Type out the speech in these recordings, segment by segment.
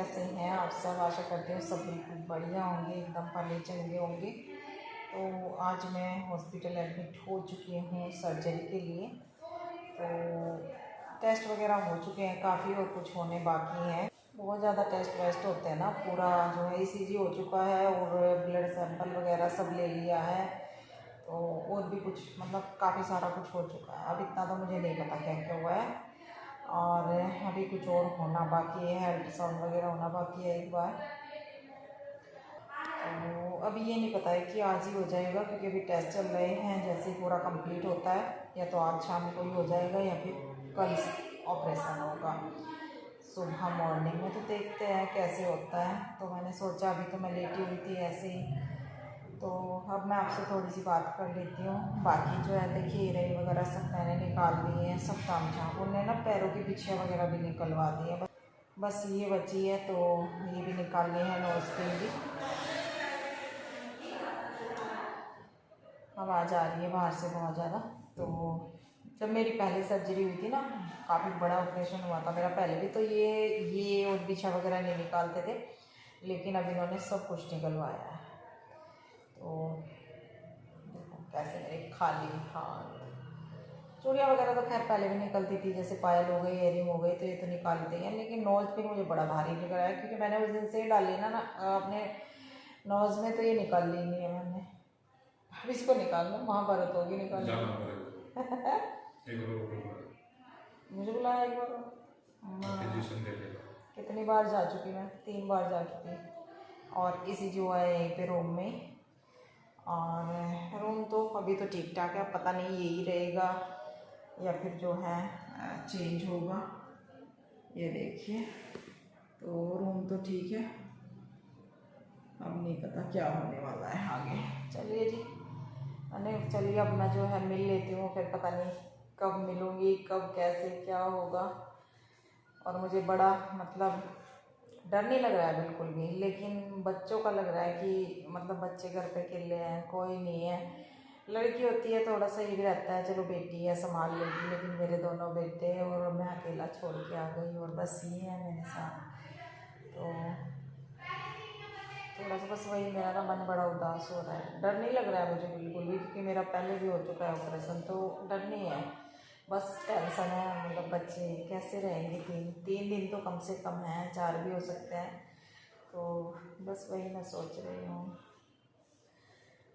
कैसे हैं आप सब? आशा करती हूँ सब बिल्कुल बढ़िया होंगे, एकदम पले चंगे होंगे। तो आज मैं हॉस्पिटल एडमिट हो चुकी हूँ सर्जरी के लिए। तो टेस्ट वगैरह हो चुके हैं काफ़ी और कुछ होने बाकी हैं। बहुत ज़्यादा टेस्ट वेस्ट होते हैं ना, पूरा जो है ECG हो चुका है और ब्लड सैंपल वगैरह सब ले लिया है। तो और भी कुछ मतलब काफ़ी सारा कुछ हो चुका है। अब इतना तो मुझे नहीं पता क्या क्या हुआ है, और अभी कुछ और होना बाकी है, अल्ट्रासाउंड वगैरह होना बाकी है एक बार। तो अभी ये नहीं पता है कि आज ही हो जाएगा, क्योंकि अभी टेस्ट चल रहे हैं। जैसे ही पूरा कंप्लीट होता है या तो आज शाम को ही हो जाएगा या फिर कल ऑपरेशन होगा सुबह मॉर्निंग में। तो देखते हैं कैसे होता है। तो मैंने सोचा, अभी तो मैं लेटी हुई थी ऐसे ही, तो अब मैं आपसे थोड़ी सी बात कर लेती हूँ। बाकी जो है देखिए, ईयरिंग वगैरह सब मैंने निकाल दिए हैं, सब काम झाम। उन्होंने ना पैरों की बिछिया वगैरह भी निकलवा दी है, बस ये बची है। तो ये भी निकालनी है, नोज़ पे भी आवाज़ आ रही है बाहर से बहुत ज़्यादा। तो जब मेरी पहली सर्जरी हुई थी ना, काफ़ी बड़ा ऑपरेशन हुआ था मेरा पहले भी, तो ये और बिछा वगैरह नहीं निकालते थे, लेकिन अब इन्होंने सब कुछ निकलवाया है। तो देखो कैसे मेरे खाली हाथ। चूड़ियाँ वगैरह तो खैर पहले भी निकलती थी, जैसे पायल हो गई, इयरिंग हो गई, तो ये तो निकालते हैं। लेकिन नोज़ पिन मुझे बड़ा भारी लग रहा है, क्योंकि मैंने उस दिन से डाली ना अपने नोज़ में, तो ये निकाल ली नहीं है मैंने। अब इसको निकालना महाभारत होगी निकालना। मुझे बुलाया एक बार, कितनी बार जा चुकी मैं, 3 बार जा चुकी। और इसी जो है यहीं पे रूम में, और रूम तो अभी तो ठीक ठाक है, पता नहीं यही रहेगा या फिर जो है चेंज होगा। ये देखिए, तो रूम तो ठीक है, अब नहीं पता क्या होने वाला है आगे। चलिए जी, चलिए अब मैं जो है मिल लेती हूँ, फिर पता नहीं कब मिलूँगी, कब कैसे क्या होगा। और मुझे बड़ा मतलब डर नहीं लग रहा है बिल्कुल भी, लेकिन बच्चों का लग रहा है कि मतलब बच्चे घर पे अकेले हैं, कोई नहीं है। लड़की होती है थोड़ा सा ये भी रहता है, चलो बेटी है संभाल लेगी, लेकिन मेरे दोनों बेटे और मैं अकेला छोड़ के आ गई, और बस ये है मेरे साथ। तो थोड़ा सा बस वही, मेरा ना मन बड़ा उदास हो रहा है। डर नहीं लग रहा है मुझे बिल्कुल भी, क्योंकि मेरा पहले भी हो चुका है ऑपरेशन, तो डर नहीं है। बस टेंशन है, मतलब बच्चे कैसे रहेंगे। 3 दिन तो कम से कम हैं, 4 भी हो सकते हैं। तो बस वही मैं सोच रही हूँ।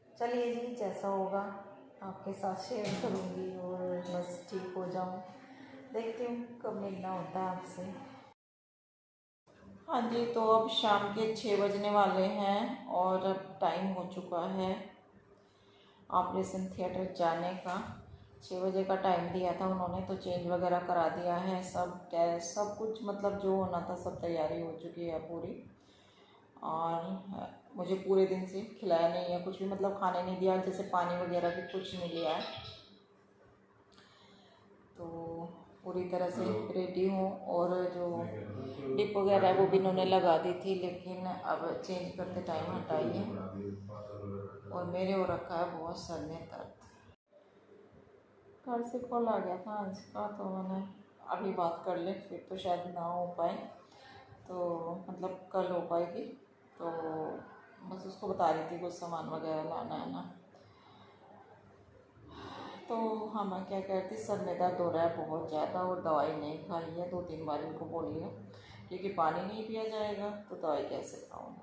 चलिए जी, जैसा होगा आपके साथ शेयर करूँगी, और बस ठीक हो जाऊँ। देखती हूँ कब मिलना होता है आपसे। हाँ जी, तो अब शाम के 6 बजने वाले हैं, और अब टाइम हो चुका है ऑपरेशन थिएटर जाने का। 6 बजे का टाइम दिया था उन्होंने, तो चेंज वगैरह करा दिया है, सब टेस्ट सब कुछ मतलब जो होना था सब तैयारी हो चुकी है पूरी। और मुझे पूरे दिन से खिलाया नहीं है कुछ भी, मतलब खाने नहीं दिया, जैसे पानी वगैरह भी कुछ नहीं दिया है। तो पूरी तरह से रेडी हूँ, और जो डिप वगैरह है वो भी इन्होंने लगा दी थी, लेकिन अब चेंज करते टाइम हटाई है। और मेरे हो रखा है बहुत सर में दर्द। घर से कॉल आ गया था अंश का, तो मैंने अभी बात कर ले, फिर तो शायद ना हो पाए, तो मतलब कल हो पाएगी। तो बस उसको बता रही थी कुछ सामान वगैरह लाना है ना। तो हाँ, मैं क्या कहती, सर में दर्द हो रहा है बहुत ज़्यादा, और दवाई नहीं खाई है, 2-3 बार इनको बोली है, क्योंकि पानी नहीं पिया जाएगा तो दवाई कैसे खाऊँ।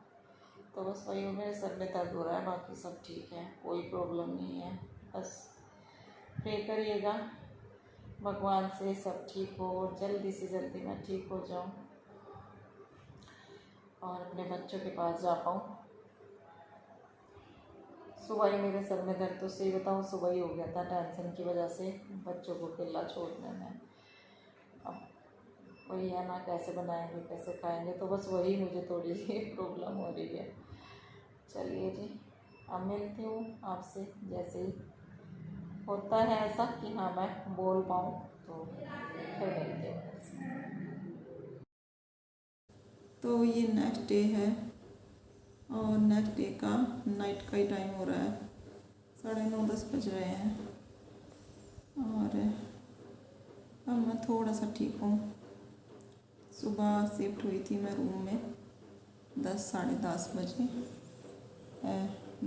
तो बस वही, मेरे सर में दर्द हो रहा है, बाकी सब ठीक है, कोई प्रॉब्लम नहीं है। बस प्रे करिएगा भगवान से सब ठीक हो, और जल्दी से जल्दी मैं ठीक हो जाऊँ और अपने बच्चों के पास जा पाऊँ। सुबह ही मेरे सर में दर्द, तो सही बताऊँ सुबह ही हो गया था, टेंशन की वजह से बच्चों को अकेला छोड़ने में। अब वही है ना, कैसे बनाएंगे कैसे खाएंगे, तो बस वही मुझे थोड़ी सी प्रॉब्लम हो रही है। चलिए जी, अब मिलती हूँ आपसे, जैसे ही होता है ऐसा कि हाँ मैं बोल पाऊँ, तो फिर मिलते हैं। तो ये नेक्स्ट डे है, और नेक्स्ट डे का नाइट का ही टाइम हो रहा है, 9:30-10 बज रहे हैं। और अब मैं थोड़ा सा ठीक हूँ, सुबह शिफ्ट हुई थी मैं रूम में 10 साढ़े 10 बजे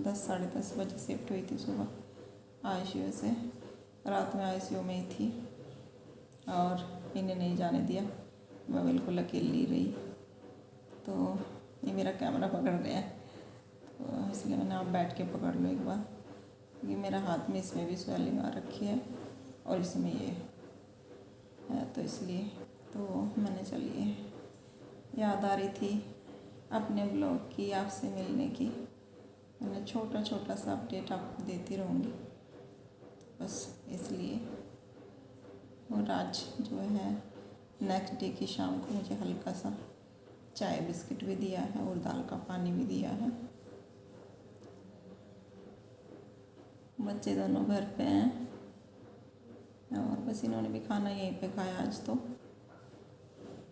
10 साढ़े 10 बजे शिफ्ट हुई थी सुबह आईसीयू से। रात में आईसीयू में ही थी और इन्हें नहीं जाने दिया, मैं बिल्कुल अकेली रही। तो ये मेरा कैमरा पकड़ रहा है, तो इसलिए मैंने आप बैठ के पकड़ लो एक बार, क्योंकि मेरा हाथ में इसमें भी स्वेलिंग आ रखी है और इसमें ये है, तो इसलिए तो मैंने चलिए याद आ रही थी अपने ब्लॉग की, आपसे मिलने की। मैंने छोटा छोटा सा अपडेट आपको देती रहूँगी, बस इसलिए। और आज जो है नेक्स्ट डे की शाम को मुझे हल्का सा चाय बिस्किट भी दिया है और दाल का पानी भी दिया है। बच्चे दोनों घर पे हैं और बस इन्होंने भी खाना यहीं पे खाया आज। तो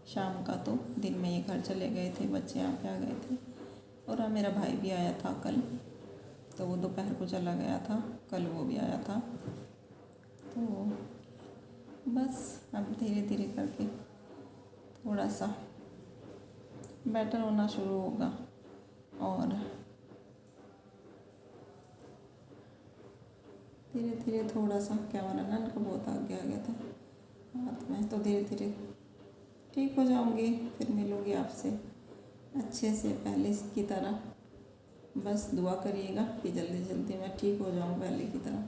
शाम का तो दिन में ये घर चले गए थे, बच्चे यहाँ पे आ गए थे। और हाँ, मेरा भाई भी आया था कल, तो वो दोपहर को चला गया था, कल वो भी आया था। तो बस अब धीरे धीरे करके थोड़ा सा बेटर होना शुरू होगा। और धीरे धीरे थोड़ा सा कैमरा ना इनका बहुत आगे आ गया था हाथ में, तो धीरे धीरे ठीक हो जाऊंगी, फिर मिलूंगी आपसे अच्छे से पहले की तरह। बस दुआ करिएगा कि जल्दी जल्दी मैं ठीक हो जाऊँ पहले की तरह।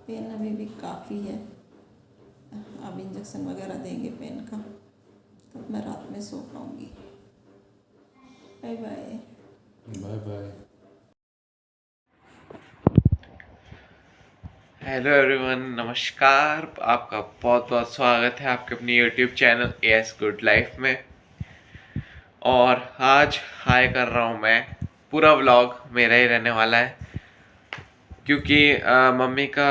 पेन अभी भी काफ़ी है, अब इंजेक्शन वगैरह देंगे पेन का, तब मैं रात में सो पाऊँगी। Bye bye. Bye bye. Hello everyone, नमस्कार। आपका बहुत बहुत स्वागत है आपके अपनी YouTube channel S good life में। और आज हाय कर रहा हूँ मैं, पूरा व्लॉग मेरा ही रहने वाला है, क्योंकि मम्मी का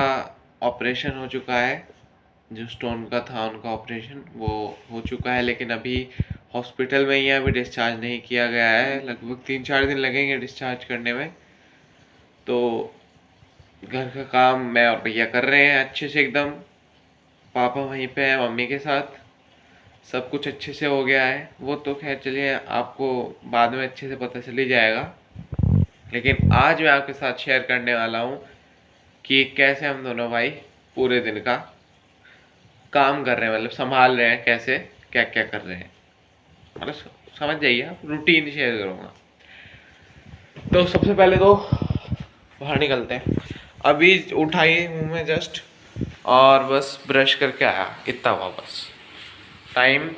ऑपरेशन हो चुका है। जो स्टोन का था उनका ऑपरेशन वो हो चुका है, लेकिन अभी हॉस्पिटल में ही है, अभी डिस्चार्ज नहीं किया गया है। लगभग 3-4 दिन लगेंगे डिस्चार्ज करने में। तो घर का काम मैं और भैया कर रहे हैं अच्छे से एकदम। पापा वहीं पे हैं मम्मी के साथ, सब कुछ अच्छे से हो गया है। वो तो खैर चलिए आपको बाद में अच्छे से पता चल ही जाएगा, लेकिन आज मैं आपके साथ शेयर करने वाला हूँ कि कैसे हम दोनों भाई पूरे दिन का काम कर रहे हैं, मतलब संभाल रहे हैं, कैसे क्या क्या कर रहे हैं, मतलब समझ जाइए आप, रूटीन शेयर करूँगा। तो सबसे पहले तो बाहर निकलते हैं। अभी उठाई हूँ मैं जस्ट, और बस ब्रश करके आया, इतना हुआ बस। टाइम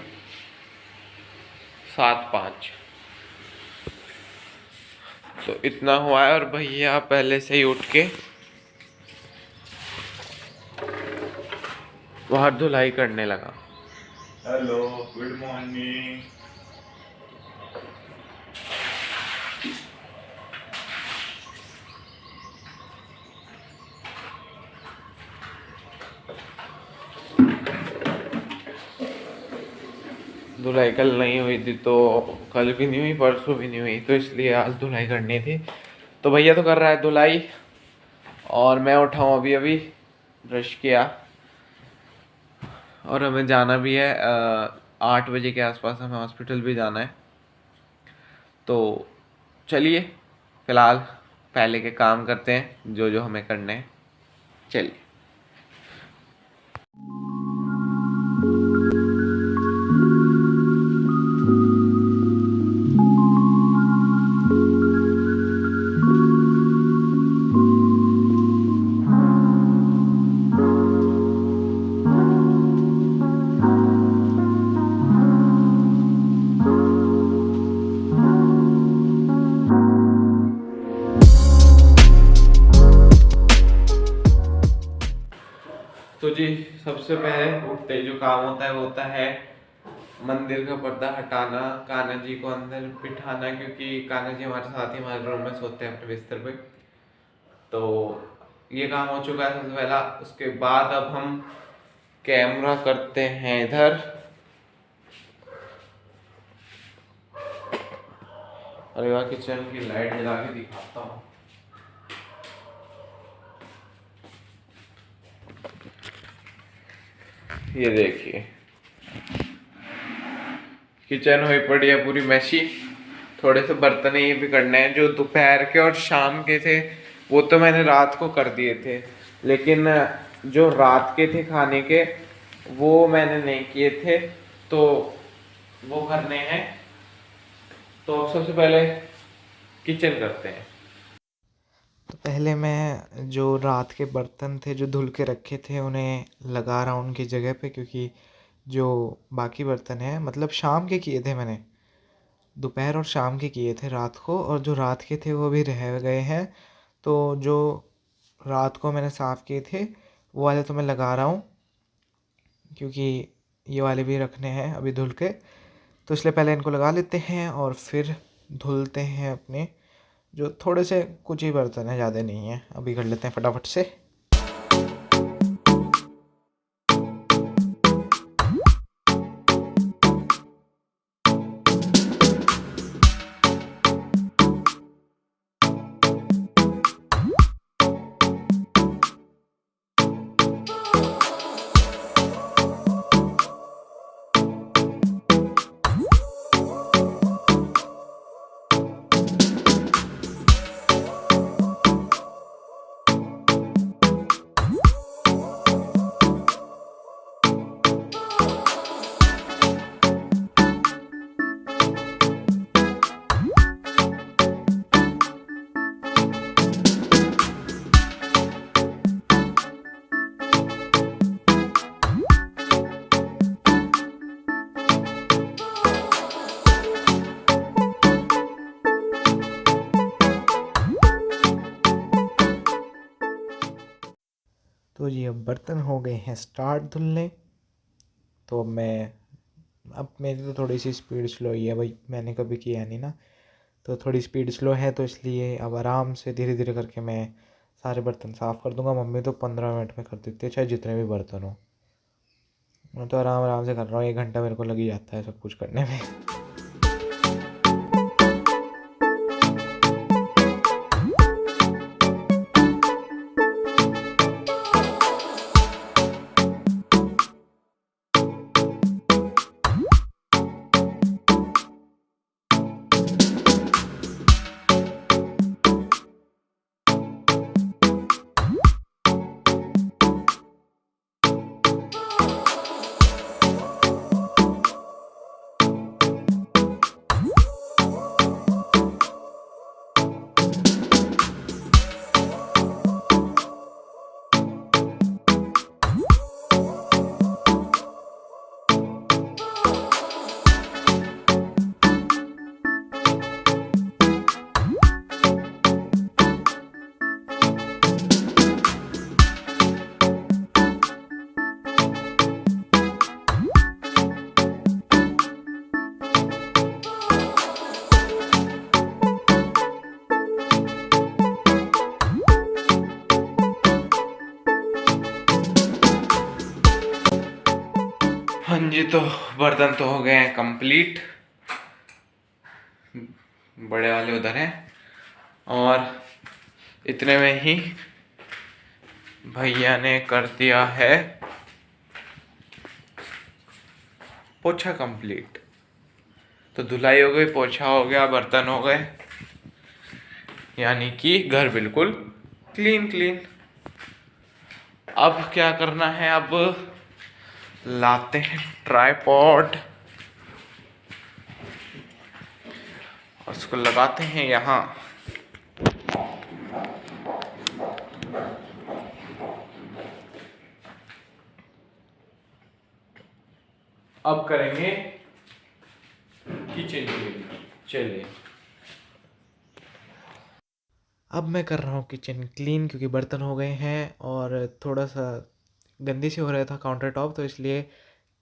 7:05, तो इतना हुआ है। और भैया पहले से ही उठ के बाहर धुलाई करने लगा। Hello, good morning. धुलाई कल नहीं हुई थी, तो कल भी नहीं हुई, परसों भी नहीं हुई, तो इसलिए आज धुलाई करनी थी। तो भैया तो कर रहा है धुलाई, और मैं उठा हूँ अभी अभी, ब्रश किया, और हमें जाना भी है 8 बजे के आसपास हमें हॉस्पिटल भी जाना है। तो चलिए फ़िलहाल पहले के काम करते हैं जो जो हमें करने हैं। चलिए। तो जी सबसे पहले उठते ही जो काम होता है वो होता है मंदिर का पर्दा हटाना, कान्हा जी को अंदर बिठाना, क्योंकि कान्हा जी हमारे साथ ही हमारे रूम में सोते हैं अपने बिस्तर पे। तो ये काम हो चुका है सबसे पहला। उसके बाद अब हम कैमरा करते हैं इधर, अरे वाह, किचन की लाइट जला के दिखाता हूँ। ये देखिए, किचन हुई पड़ी है पूरी मैसी। थोड़े से बर्तन ये भी करने हैं, जो दोपहर के और शाम के थे वो तो मैंने रात को कर दिए थे, लेकिन जो रात के थे खाने के वो मैंने नहीं किए थे, तो वो करने हैं। तो अब सबसे पहले किचन करते हैं। तो पहले मैं जो रात के बर्तन थे जो धुल के रखे थे उन्हें लगा रहा हूँ उनकी जगह पे, क्योंकि जो बाकी बर्तन हैं मतलब शाम के किए थे मैंने, दोपहर और शाम के किए थे रात को, और जो रात के थे वो भी रह गए हैं। तो जो रात को मैंने साफ़ किए थे वो वाले तो मैं लगा रहा हूँ, क्योंकि ये वाले भी रखने हैं अभी धुल के, तो इसलिए पहले इनको लगा लेते हैं और फिर धुलते हैं अपने जो थोड़े से कुछ ही बर्तन हैं, ज़्यादा नहीं है, अभी कर लेते हैं फटाफट से। तो जी अब बर्तन हो गए हैं स्टार्ट धुलने। तो अब मेरी तो थोड़ी सी स्पीड स्लो ही है भाई, मैंने कभी किया नहीं ना, तो थोड़ी स्पीड स्लो है, तो इसलिए अब आराम से धीरे धीरे करके मैं सारे बर्तन साफ़ कर दूंगा। मम्मी तो 15 मिनट में कर देती है, चाहे जितने भी बर्तन हो। मैं तो आराम आराम से कर रहा हूँ, 1 घंटा मेरे को लग ही जाता है सब कुछ करने में। हाँ जी, तो बर्तन तो हो गए हैं कंप्लीट, बड़े वाले उधर हैं, और इतने में ही भैया ने कर दिया है पोछा कंप्लीट। तो धुलाई हो गई, पोछा हो गया, बर्तन हो गए, यानी कि घर बिल्कुल क्लीन क्लीन। अब क्या करना है, अब लाते हैं ट्राइपॉड और उसको लगाते हैं यहाँ। अब करेंगे किचन क्लीन। चलिए अब मैं कर रहा हूँ किचन क्लीन, क्योंकि बर्तन हो गए हैं और थोड़ा सा गंदी सी हो रहा था काउंटर टॉप, तो इसलिए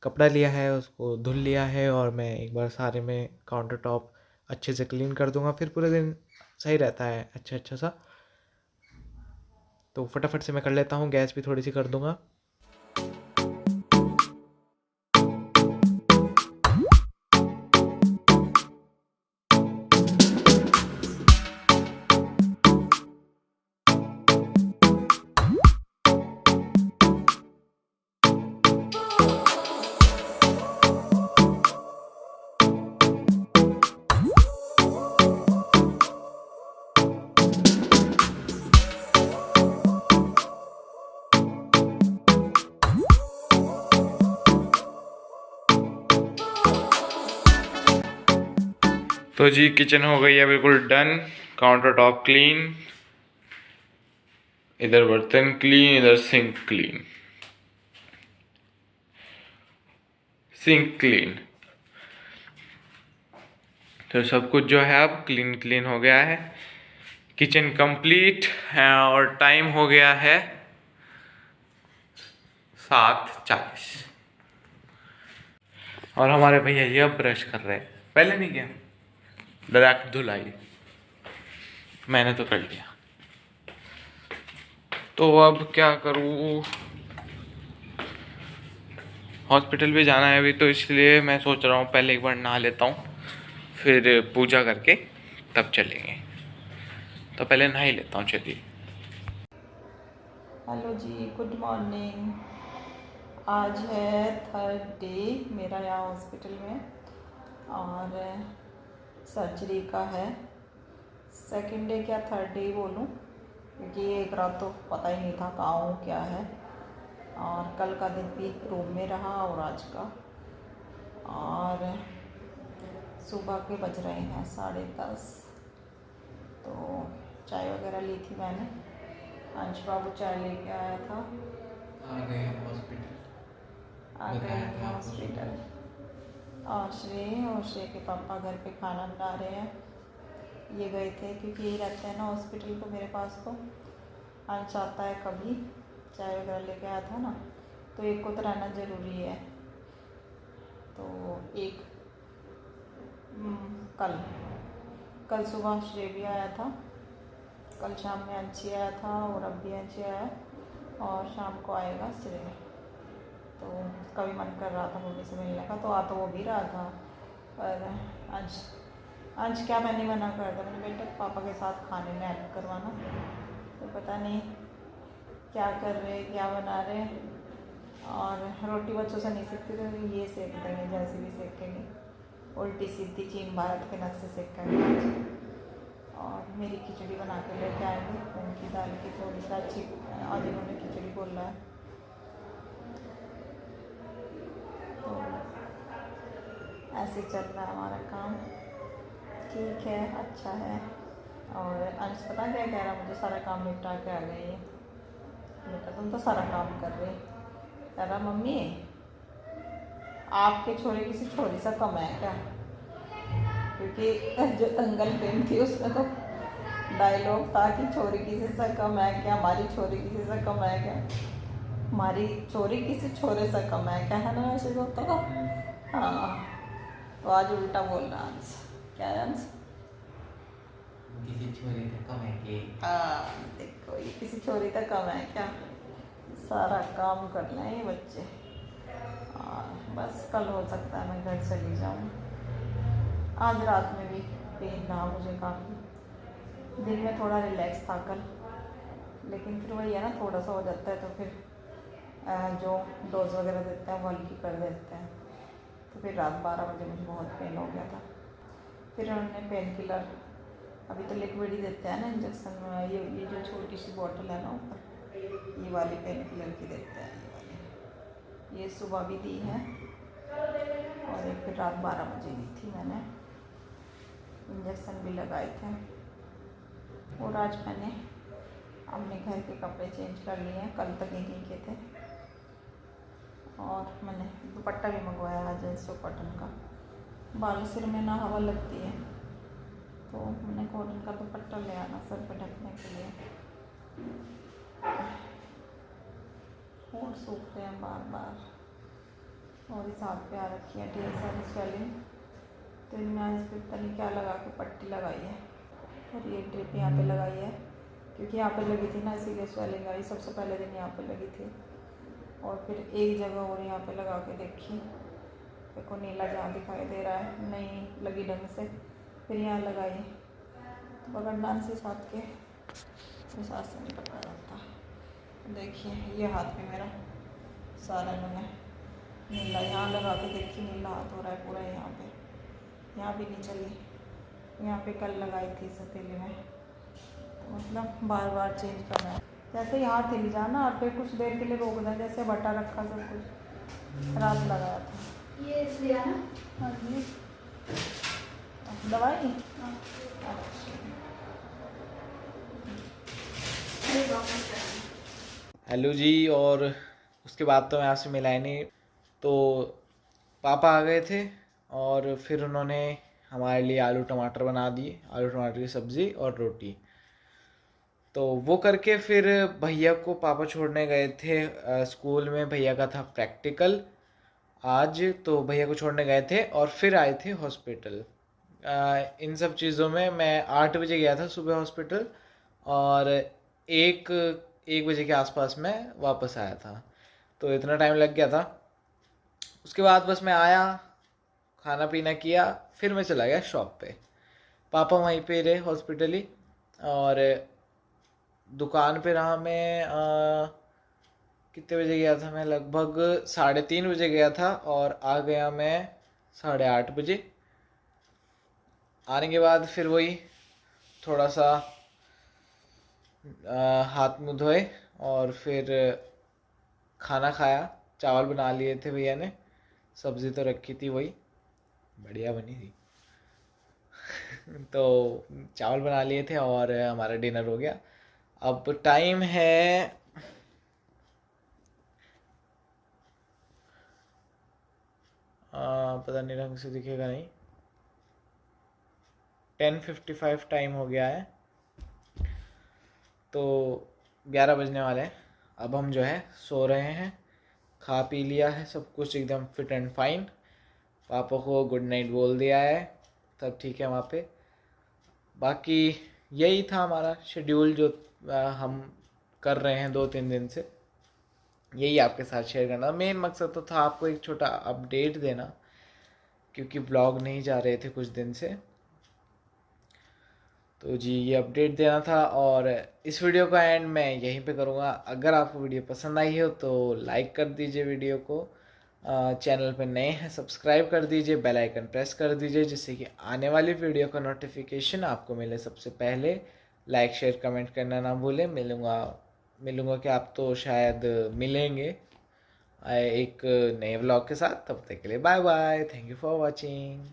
कपड़ा लिया है, उसको धुल लिया है, और मैं एक बार सारे में काउंटर टॉप अच्छे से क्लीन कर दूंगा, फिर पूरे दिन सही रहता है अच्छा सा। तो फटाफट से मैं कर लेता हूँ, गैस भी थोड़ी सी कर दूंगा। तो जी किचन हो गई है बिल्कुल डन, काउंटर टॉप क्लीन, इधर बर्तन क्लीन, इधर सिंक क्लीन, सिंक क्लीन। तो सब कुछ जो है अब क्लीन क्लीन हो गया है, किचन कंप्लीट है और टाइम हो गया है 7:40 और हमारे भैया ये अब ब्रश कर रहे हैं, पहले नहीं किया, डायरेक्ट धुलाई, मैंने तो कर लिया। तो अब क्या करूँ, हॉस्पिटल भी जाना है अभी, तो इसलिए मैं सोच रहा हूँ पहले एक बार नहा लेता हूँ, फिर पूजा करके तब चलेंगे। तो पहले नहा ही लेता हूँ, चलिए। हेलो जी, गुड मॉर्निंग। आज है 3rd डे मेरा यहाँ हॉस्पिटल में और सर्जरी का है। 2nd डे क्या 3rd डे ही बोलूँ, क्योंकि एक रात तो पता ही नहीं था कहाँ हूँ क्या है। और कल का दिन भी रूम में रहा और आज का, और सुबह के बज रहे हैं 10:30। तो चाय वगैरह ली थी मैंने, अंश बाबू चाय लेके आया था। आ गए हॉस्पिटल, आ गए हॉस्पिटल। और श्रेय के पापा घर पे खाना बना रहे हैं। ये गए थे क्योंकि यही रहते हैं ना हॉस्पिटल को मेरे पास। तो अंश आता है कभी, चाय वगैरह लेके आया था ना, तो एक को तो रहना ज़रूरी है। तो एक कल सुबह श्रेय भी आया था, कल शाम में अंशी आया था और अब भी अंशी आया और शाम को आएगा श्रेय। तो कभी मन कर रहा था मम्मी से मिलने का, तो आ तो वो भी रहा था, पर अंश क्या मैंने मना कर दिया। मैंने बेटा पापा के साथ खाने में हेल्प करवाना, तो पता नहीं क्या कर रहे, क्या बना रहे। और रोटी बच्चों से नहीं सीखती, तो ये सेक देंगे जैसे भी सेकेंगे, उल्टी सीधी चीन भारत के नक्शे सेकेंगे आज। और मेरी खिचड़ी बना के लेके आएंगे, उनकी दाल की थोड़ी सी अच्छी, आज इन्होंने खिचड़ी बोला है। तो ऐसे चल रहा है हमारा काम, ठीक है, अच्छा है। और अंश पता क्या कह रहा, मुझे सारा काम निपटा के आ गई है। बेटा तुम तो सारा काम कर रहे, कह रहा मम्मी आपके छोरे किसी छोरी सा कम है क्या, क्योंकि जो दंगल फिल्म थी उसमें तो डायलॉग था कि छोरी किसी से कम है क्या, हमारी छोरी किसी से कम है क्या, हमारी छोरी किसी छोरे से कम है क्या, है ना, ऐसे तो होता था। हाँ, तो आज उल्टा बोल रहा अंश। क्या है अंश? किसी छोरी से कम है कि? देखो ये किसी छोरी तक कम है क्या, सारा काम कर लें ये बच्चे। बस कल हो सकता है मैं घर चली जाऊँ। आज रात में भी पेन रहा मुझे काफ़ी, दिन में थोड़ा रिलैक्स था कल, लेकिन फिर वही है ना, थोड़ा सा हो जाता है तो फिर जो डोज वगैरह देते हैं वो हल्की कर देते हैं। तो फिर रात 12 बजे मुझे बहुत पेन हो गया था। फिर उन्होंने पेन किलर, अभी तो लिक्विड ही देते हैं ना इंजेक्शन में, ये जो छोटी सी बॉटल है ना ऊपर, ये वाली पेन किलर की देते हैं, ये वाली, ये सुबह भी दी है और एक फिर रात 12 बजे दी थी मैंने, इंजेक्शन भी लगाए थे। और आज मैंने अपने घर के कपड़े चेंज कर लिए हैं, कल तक यहीं के थे। और मैंने दुपट्टा भी मंगवाया आज जींस कॉटन का, बाल सिर में ना हवा लगती है, तो मैंने कॉटन का दुपट्टा ले आना सर पे ढकने के लिए। और सूख रहे हैं बार बार, और इस हाथ पे आ रखी है ढेर सारी स्वेलिंग, तो इनमें आज पे पता नहीं क्या लगा के पट्टी लगाई है, और ये ड्रिप यहाँ पे लगाई है, क्योंकि यहाँ पे लगी थी ना, इसीलिए स्वेलिंग आई। सबसे पहले दिन यहाँ पे लगी थी, और फिर एक जगह और यहाँ पे लगा के देखी, देखो नीला जहाँ दिखाई दे रहा है, नहीं लगी ढंग से, फिर यहाँ लगाई, तो पकड़ना से साथ के साथ से नहीं पकड़ा जाता। देखिए ये हाथ में मेरा सारा इन्होंने नीला, यहाँ लगा के देखी नीला हाथ हो रहा है पूरा, यहाँ भी नहीं चली, यहाँ पे कल लगाई थी सतीली में। तो मतलब बार बार चेंज करना है, जैसे ही हाथ हिल जाना और फिर कुछ देर के लिए रोक दें, जैसे बटा रखा सब कुछ, रात लगाया था ये इसलिए ना। हाँ जी, दवाई हेलो जी। और उसके बाद तो मैं आपसे मिला ही नहीं, तो पापा आ गए थे और फिर उन्होंने हमारे लिए आलू टमाटर बना दिए, आलू टमाटर की सब्ज़ी और रोटी। तो वो करके फिर भैया को पापा छोड़ने गए थे स्कूल में। भैया का था प्रैक्टिकल आज, तो भैया को छोड़ने गए थे और फिर आए थे हॉस्पिटल। इन सब चीज़ों में मैं 8 बजे गया था सुबह हॉस्पिटल, और एक बजे के आसपास मैं वापस आया था, तो इतना टाइम लग गया था। उसके बाद बस मैं आया, खाना पीना किया, फिर मैं चला गया शॉप पे। पापा वहीं पे रहे हॉस्पिटल ही, और दुकान पे रहा मैं। कितने बजे गया था मैं? लगभग 3:30 बजे गया था और आ गया मैं 8:30 बजे। आने के बाद फिर वही थोड़ा सा हाथ मुँह धोए और फिर खाना खाया। चावल बना लिए थे भैया ने, सब्ज़ी तो रखी थी, वही बढ़िया बनी थी। तो चावल बना लिए थे और हमारा डिनर हो गया। अब टाइम है पता नहीं, ढंग से दिखेगा नहीं, 10:55 टाइम हो गया है, तो 11 बजने वाले हैं। अब हम जो है सो रहे हैं। खा पी लिया है, सब कुछ एकदम फिट एंड फाइन। पापा को गुड नाइट बोल दिया है, सब ठीक है वहाँ पे। बाकी यही था हमारा शेड्यूल जो हम कर रहे हैं 2-3 दिन से। यही आपके साथ शेयर करना मेन मकसद तो था, आपको एक छोटा अपडेट देना, क्योंकि ब्लॉग नहीं जा रहे थे कुछ दिन से। तो जी ये अपडेट देना था, और इस वीडियो का एंड मैं यहीं पे करूँगा। अगर आपको वीडियो पसंद आई हो तो लाइक कर दीजिए वीडियो को, चैनल पे नए हैं सब्सक्राइब कर दीजिए, बेल आइकन प्रेस कर दीजिए, जिससे कि आने वाली वीडियो का नोटिफिकेशन आपको मिले सबसे पहले। लाइक शेयर कमेंट करना ना भूलें। मिलूँगा कि आप तो शायद मिलेंगे एक नए व्लॉग के साथ। तब तक के लिए bye bye, thank you for watching.